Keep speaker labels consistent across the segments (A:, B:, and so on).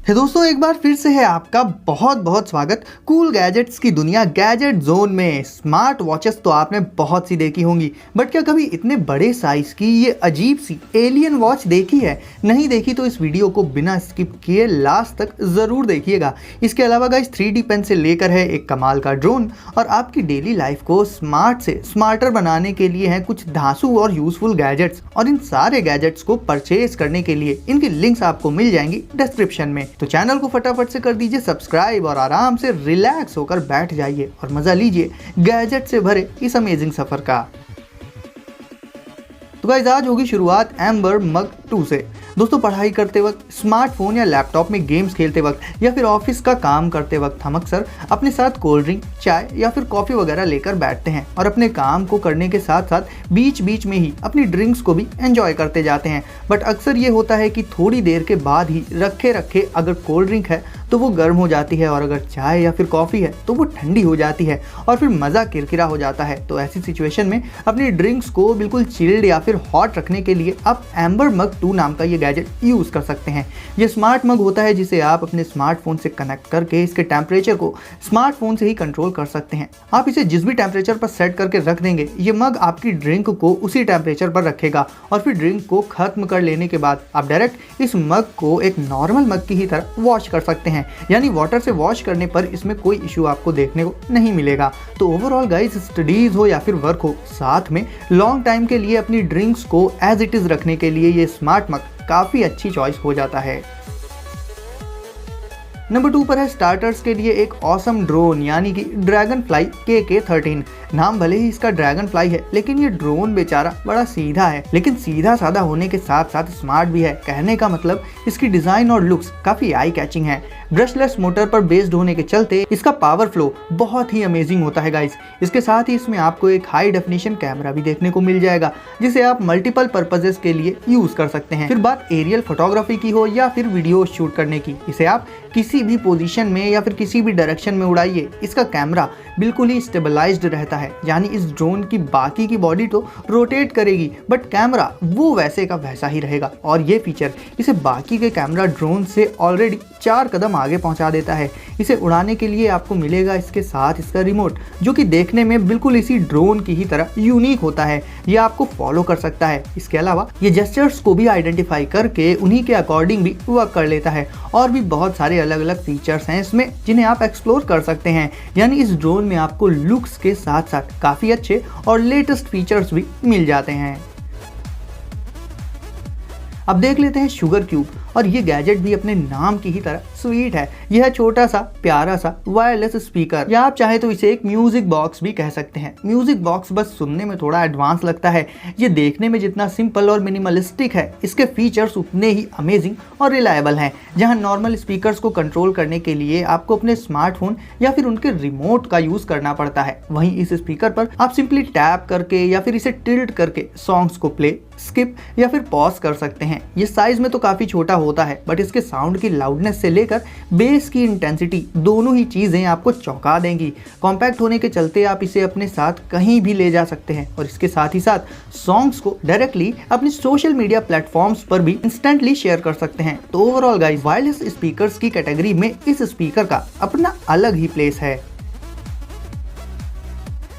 A: है दोस्तों, एक बार फिर से है आपका बहुत बहुत स्वागत कूल गैजेट्स की दुनिया गैजेट जोन में। स्मार्ट वॉचेस तो आपने बहुत सी देखी होंगी, बट क्या कभी इतने बड़े साइज की ये अजीब सी एलियन वॉच देखी है? नहीं देखी तो इस वीडियो को बिना स्किप किए लास्ट तक जरूर देखिएगा। इसके अलावा गाइस 3D पेन से लेकर है एक कमाल का ड्रोन और आपकी डेली लाइफ को स्मार्ट से स्मार्टर बनाने के लिए है कुछ धांसू और यूजफुल गैजेट्स। और इन सारे गैजेट्स को परचेज करने के लिए इनकी लिंक्स आपको मिल जाएंगी डिस्क्रिप्शन में। तो चैनल को फटाफट से कर दीजिए सब्सक्राइब और आराम से रिलैक्स होकर बैठ जाइए और मजा लीजिए गैजेट से भरे इस अमेजिंग सफर का। तो गाइस आज होगी शुरुआत एम्बर मग 2 से। दोस्तों पढ़ाई करते वक्त, स्मार्टफोन या लैपटॉप में गेम्स खेलते वक्त या फिर ऑफिस का काम करते वक्त हम अक्सर अपने साथ कोल्ड ड्रिंक, चाय या फिर कॉफ़ी वगैरह लेकर बैठते हैं और अपने काम को करने के साथ साथ बीच बीच में ही अपनी ड्रिंक्स को भी एंजॉय करते जाते हैं। बट अक्सर ये होता है कि थोड़ी देर के बाद ही रखे रखे अगर कोल्ड ड्रिंक है तो वो गर्म हो जाती है और अगर चाय या फिर कॉफ़ी है तो वो ठंडी हो जाती है और फिर मज़ा किरकिरा हो जाता है। तो ऐसी सिचुएशन में अपनी ड्रिंक्स को बिल्कुल चिल्ड या फिर हॉट रखने के लिए आप एम्बर मग 2 नाम का ये गैजेट यूज़ कर सकते हैं। ये स्मार्ट मग होता है जिसे आप अपने स्मार्टफोन से कनेक्ट करके इसके टेम्परेचर को स्मार्टफोन से ही कंट्रोल कर सकते हैं। आप इसे जिस भी टेम्परेचर पर सेट करके रख देंगे, ये मग आपकी ड्रिंक को उसी टेम्परेचर पर रखेगा और फिर ड्रिंक को खत्म कर लेने के बाद आप डायरेक्ट इस मग को एक नॉर्मल मग की ही तरह वॉश कर सकते हैं। यानी वाटर से वॉश करने पर इसमें कोई इश्यू आपको देखने को नहीं मिलेगा। तो ओवरऑल गाइस, स्टडीज हो या फिर वर्क हो, साथ में लॉन्ग टाइम के लिए अपनी ड्रिंक्स को एज इट इज रखने के लिए ये स्मार्ट मग काफी अच्छी चॉइस हो जाता है। नंबर 2 पर है स्टार्टर्स के लिए एक ऑसम ड्रोन यानी कि ड्रैगन फ्लाई KK-13। नाम भले ही इसका ड्रैगन फ्लाई है, लेकिन ये ड्रोन बेचारा बड़ा सीधा है, लेकिन सीधा साधा होने के साथ साथ स्मार्ट भी है। कहने का मतलब इसकी डिजाइन और लुक्स काफी आई कैचिंग है। ब्रशलेस मोटर पर बेस्ड होने के चलते इसका पावर फ्लो बहुत ही अमेजिंग होता है गाइस। इसके साथ ही इसमें आपको एक हाई डेफिनेशन कैमरा भी देखने को मिल जाएगा जिसे आप मल्टीपल पर्पजेस के लिए यूज कर सकते हैं। फिर बात एरियल फोटोग्राफी की हो या फिर वीडियो शूट करने की, इसे आप किसी भी पोजीशन में या फिर किसी भी डायरेक्शन में उड़ाइए, इसका कैमरा बिल्कुल ही स्टेबलाइज्ड रहता है। यानी इस ड्रोन की बाकी की बॉडी तो रोटेट करेगी बट कैमरा वो वैसे का वैसा ही रहेगा। और ये फीचर इसे बाकी के कैमरा ड्रोन से ऑलरेडी 4 कदम आगे पहुंचा देता है। इसे उड़ाने के लिए आपको मिलेगा इसके साथ इसका रिमोट, जो कि देखने में बिल्कुल इसी ड्रोन की ही तरह यूनिक होता है। ये आपको फॉलो कर सकता है। इसके अलावा ये जेस्चर्स को भी आइडेंटिफाई करके उन्हीं के अकॉर्डिंग भी वर्क कर लेता है। और भी बहुत सारे अलग अलग फीचर्स हैं इसमें जिन्हें आप एक्सप्लोर कर सकते हैं। यानी इस ड्रोन में आपको लुक्स के साथ साथ काफी अच्छे और लेटेस्ट फीचर्स भी मिल जाते हैं। अब देख लेते हैं शुगर क्यूब। और ये गैजेट भी अपने नाम की ही तरह स्वीट है। यह है छोटा सा प्यारा सा वायरलेस स्पीकर, या आप चाहे तो इसे एक म्यूजिक बॉक्स भी कह सकते हैं। म्यूजिक बॉक्स बस सुनने में थोड़ा एडवांस लगता है। ये देखने में जितना सिंपल और मिनिमलिस्टिक है, इसके फीचर्स उतने ही अमेजिंग और रिलायबल हैं। जहां नॉर्मल स्पीकर्स को कंट्रोल करने के लिए आपको अपने स्मार्टफोन या फिर उनके रिमोट का यूज करना पड़ता है, वहीं इस स्पीकर पर आप सिंपली टैप करके या फिर इसे टिल्ट करके सॉन्ग्स को प्ले, स्किप या फिर पॉज कर सकते हैं। ये साइज में तो काफी छोटा होता है, बट इसके साउंड की लाउडनेस से लेकर बेस की इंटेंसिटी, दोनों ही चीजें आपको चौंका देंगी। कॉम्पैक्ट होने के चलते आप इसे अपने साथ कहीं भी ले जा सकते हैं और इसके साथ ही साथ सॉन्ग्स को डायरेक्टली अपने सोशल मीडिया प्लेटफॉर्म्स पर भी इंस्टेंटली शेयर कर सकते हैं। तो ओवरऑल गाइस, वायरलेस स्पीकर्स की कैटेगरी में इस स्पीकर का अपना अलग ही प्लेस है।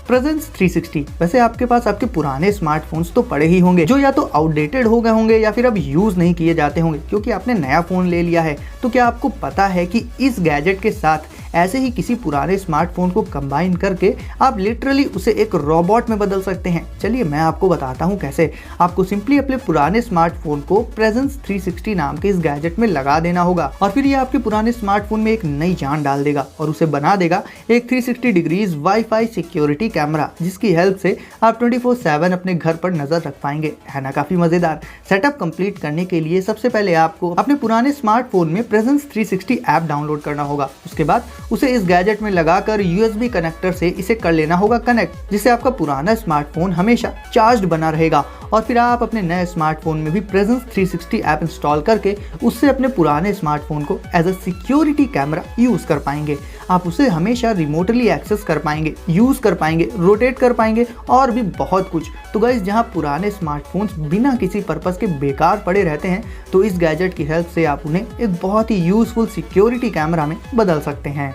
A: प्रेजेंस 360। वैसे आपके पास आपके पुराने स्मार्टफोन्स तो पड़े ही होंगे जो या तो आउटडेटेड हो गए होंगे या फिर अब यूज नहीं किए जाते होंगे क्योंकि आपने नया फोन ले लिया है। तो क्या आपको पता है कि इस गैजेट के साथ ऐसे ही किसी पुराने स्मार्टफोन को कंबाइन करके आप लिटरली उसे एक रोबोट में बदल सकते हैं? चलिए मैं आपको बताता हूं कैसे। आपको सिंपली अपने पुराने स्मार्टफोन को प्रेजेंस 360 नाम के इस गैजेट में लगा देना होगा और फिर ये आपके पुराने स्मार्टफोन में एक नई जान डाल देगा और उसे बना देगा एक 360 डिग्रीज वाईफाई सिक्योरिटी कैमरा, जिसकी हेल्प से आप 24/7 अपने घर पर नजर रख पाएंगे। है ना काफी मजेदार। सेटअप कंप्लीट करने के लिए सबसे पहले आपको अपने पुराने स्मार्टफोन में प्रेजेंस 360 ऐप डाउनलोड करना होगा। उसके बाद उसे इस गैजेट में लगाकर USB कनेक्टर से इसे कर लेना होगा कनेक्ट, जिससे आपका पुराना स्मार्टफोन हमेशा चार्ज्ड बना रहेगा और फिर आप अपने नए स्मार्टफोन में भी प्रेजेंस 360 ऐप इंस्टॉल करके उससे अपने पुराने स्मार्टफोन को as a security camera use कर पाएंगे। आप उसे हमेशा रिमोटली एक्सेस कर पाएंगे, यूज कर पाएंगे, रोटेट कर पाएंगे और भी बहुत कुछ। तो गाइस, जहां पुराने स्मार्टफोन्स बिना किसी पर्पस के बेकार पड़े रहते हैं, तो इस गैजेट की हेल्प से आप उन्हें एक बहुत ही यूजफुल सिक्योरिटी कैमरा में बदल सकते हैं।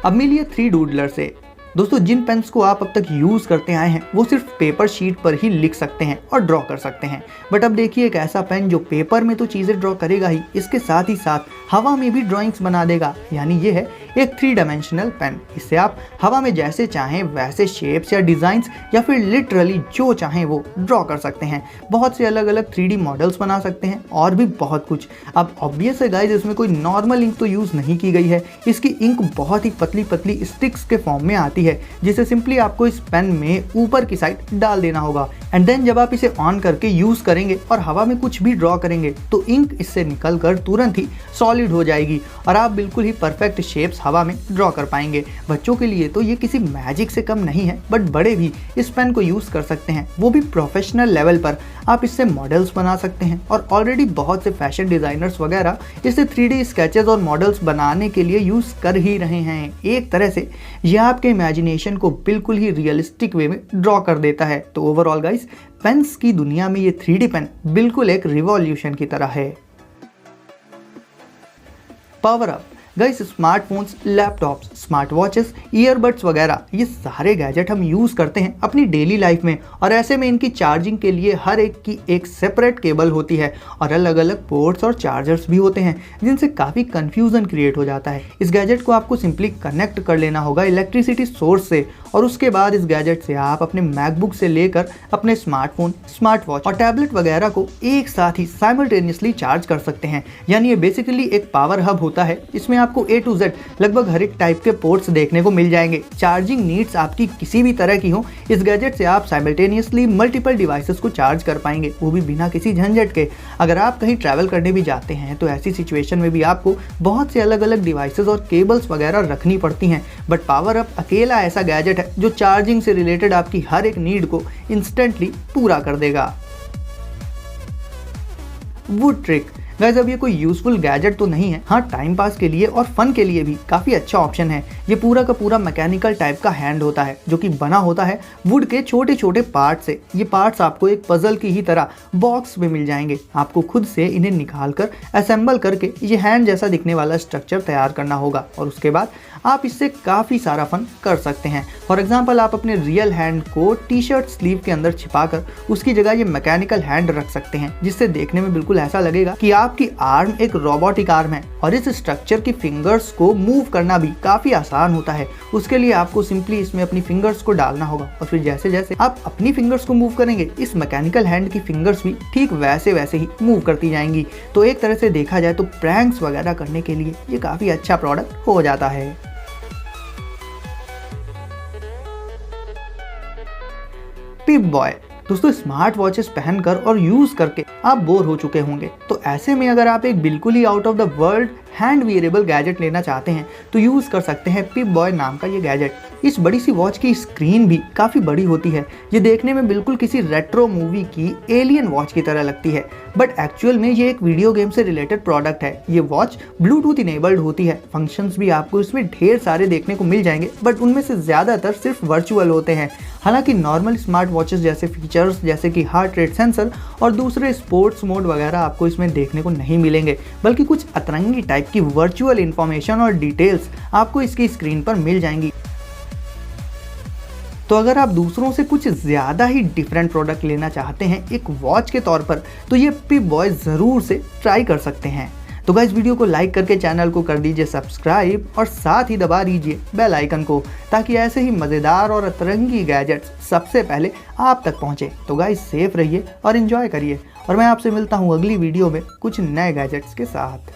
A: अब मिलिए 3 डूडलर से। दोस्तों, जिन पेन्स को आप अब तक यूज करते आए हैं वो सिर्फ पेपर शीट पर ही लिख सकते हैं और ड्रॉ कर सकते हैं, बट अब देखिए एक ऐसा पेन जो पेपर में तो चीजें ड्रॉ करेगा ही, इसके साथ ही साथ हवा में भी ड्राइंग्स बना देगा। यानी ये है एक 3 डायमेंशनल पेन। इससे आप हवा में जैसे चाहें वैसे शेप्स या डिजाइंस या फिर लिटरली जो चाहें वो ड्रॉ कर सकते हैं। बहुत से अलग अलग 3D मॉडल्स बना सकते हैं और भी बहुत कुछ। अब ऑब्वियस है गाइस, इसमें कोई नॉर्मल इंक तो यूज नहीं की गई है। इसकी इंक बहुत ही पतली पतली स्टिक्स के फॉर्म में आती है, जिसे सिंपली आपको इस पेन में ऊपर की साइड डाल देना होगा एंड देन जब आप इसे ऑन करके यूज करेंगे और हवा में कुछ भी ड्रॉ करेंगे तो इंक इससे निकलकर तुरंत ही सॉलिड हो जाएगी और आप बिल्कुल ही परफेक्ट शेप्स हवा में ड्रॉ कर पाएंगे। बच्चों के लिए तो ये किसी मैजिक से कम नहीं है, बट बड़े भी इस पेन को यूज कर सकते हैं, वो भी प्रोफेशनल लेवल पर। आप इससे मॉडल्स बना सकते हैं और ऑलरेडी बहुत से फैशन डिजाइनर्स वगैरह इसे 3D स्केचेस और मॉडल्स बनाने के लिए यूज कर ही रहे हैं। एक तरह से यह आपके इमेजिनेशन को बिल्कुल ही रियलिस्टिक वे में ड्रॉ कर देता है। तो ओवरऑल गाइस, पेन्स की दुनिया में ये 3D पेन बिल्कुल एक रिवॉल्यूशन की तरह है। Power up guys, smartphones, laptops, smart watches, earbuds वगैरह ये सारे गैजेट हम यूज करते हैं अपनी डेली लाइफ में, और ऐसे में इनकी चार्जिंग के लिए हर एक की एक सेपरेट केबल होती है और अलग अलग पोर्ट्स और चार्जर्स भी होते हैं, जिनसे काफी कंफ्यूजन क्रिएट हो जाता है। इस गैजेट को आपको सिंपली कनेक्ट कर लेना होगा इलेक्ट्रिसिटी सोर्स से, और उसके बाद इस गैजेट से आप अपने मैकबुक से लेकर अपने स्मार्टफोन, स्मार्ट वॉच और टैबलेट वगैरह को एक साथ ही साइमल्टेनियसली चार्ज कर सकते हैं। यानी ये बेसिकली एक पावर हब होता है। इसमें आपको A to Z लगभग हर एक टाइप के पोर्ट्स देखने को मिल जाएंगे। चार्जिंग नीड्स आपकी किसी भी तरह की हो, इस गैजेट से आप साइमल्टेनियसली मल्टीपल डिवाइसेस को चार्ज कर पाएंगे, वो भी बिना किसी झंझट के। अगर आप कहीं ट्रैवल करने भी जाते हैं तो ऐसी सिचुएशन में भी आपको बहुत से अलग अलग डिवाइसेस और केबल्स वगैरह रखनी पड़ती हैं, बट पावर अप अकेला ऐसा गैजेट है जो चार्जिंग से रिलेटेड आपकी हर एक नीड को इंस्टेंटली पूरा कर देगा। वुड ट्रिक गाइस, अब ये कोई यूजफुल गैजेट तो नहीं है, हाँ टाइम पास के लिए और फन के लिए भी काफ़ी अच्छा ऑप्शन है। ये पूरा का पूरा मैकेनिकल टाइप का हैंड होता है जो कि बना होता है वुड के छोटे छोटे पार्ट से। ये पार्ट्स आपको एक पजल की ही तरह बॉक्स में मिल जाएंगे। आपको खुद से इन्हें निकाल कर असेंबल करके ये हैंड जैसा दिखने वाला स्ट्रक्चर तैयार करना होगा और उसके बाद आप इससे काफ़ी सारा फन कर सकते हैं। फॉर एग्जाम्पल, आप अपने रियल हैंड को टी शर्ट स्लीव के अंदर छिपाकर उसकी जगह ये मैकेनिकल हैंड रख सकते हैं, जिससे देखने में बिल्कुल ऐसा लगेगा कि आपकी आर्म एक रोबोटिक आर्म है। और इस स्ट्रक्चर की फिंगर्स को मूव करना भी काफ़ी आसान होता है। उसके लिए आपको सिंपली इसमें अपनी फिंगर्स को डालना होगा और फिर जैसे जैसे आप अपनी फिंगर्स को मूव करेंगे, इस मैकेनिकल हैंड की फिंगर्स भी ठीक वैसे वैसे ही मूव करती जाएंगी। तो एक तरह से देखा जाए तो प्रैंक्स वगैरह करने के लिए ये काफ़ी अच्छा प्रोडक्ट हो जाता है। पिप बॉय दोस्तों, स्मार्ट वॉचेस पहनकर और यूज करके आप बोर हो चुके होंगे, तो ऐसे में अगर आप एक बिल्कुल ही out of the world hand wearable gadget लेना चाहते हैं तो यूज कर सकते हैं पिप बॉय नाम का ये गैजेट। इस बड़ी सी वॉच की स्क्रीन भी काफी बड़ी होती है। ये देखने में बिल्कुल किसी रेट्रो मूवी की एलियन वॉच की तरह लगती है, बट एक्चुअल में ये एक वीडियो गेम से रिलेटेड प्रोडक्ट है। ये वॉच ब्लूटूथ इनेबल्ड होती है। फंक्शंस भी आपको इसमें ढेर सारे देखने को मिल जाएंगे, बट उनमें से ज्यादातर सिर्फ वर्चुअल होते हैं। हालांकि नॉर्मल स्मार्ट वॉचेस जैसे फीचर्स जैसे कि हार्ट रेट सेंसर और दूसरे स्पोर्ट्स मोड वगैरह आपको इसमें देखने को नहीं मिलेंगे, बल्कि कुछ अतरंगी टाइप की वर्चुअल इंफॉर्मेशन और डिटेल्स आपको इसकी स्क्रीन पर मिल जाएंगी। तो अगर आप दूसरों से कुछ ज़्यादा ही डिफरेंट प्रोडक्ट लेना चाहते हैं एक वॉच के तौर पर, तो ये पिप बॉय ज़रूर से ट्राई कर सकते हैं। तो गाइस, वीडियो को लाइक करके चैनल को कर दीजिए सब्सक्राइब और साथ ही दबा दीजिए बेल आइकन को, ताकि ऐसे ही मज़ेदार और अतरंगी गैजेट्स सबसे पहले आप तक पहुंचे। तो गाइस, सेफ रहिए और एंजॉय करिए, और मैं आपसे मिलता हूं अगली वीडियो में कुछ नए गैजेट्स के साथ।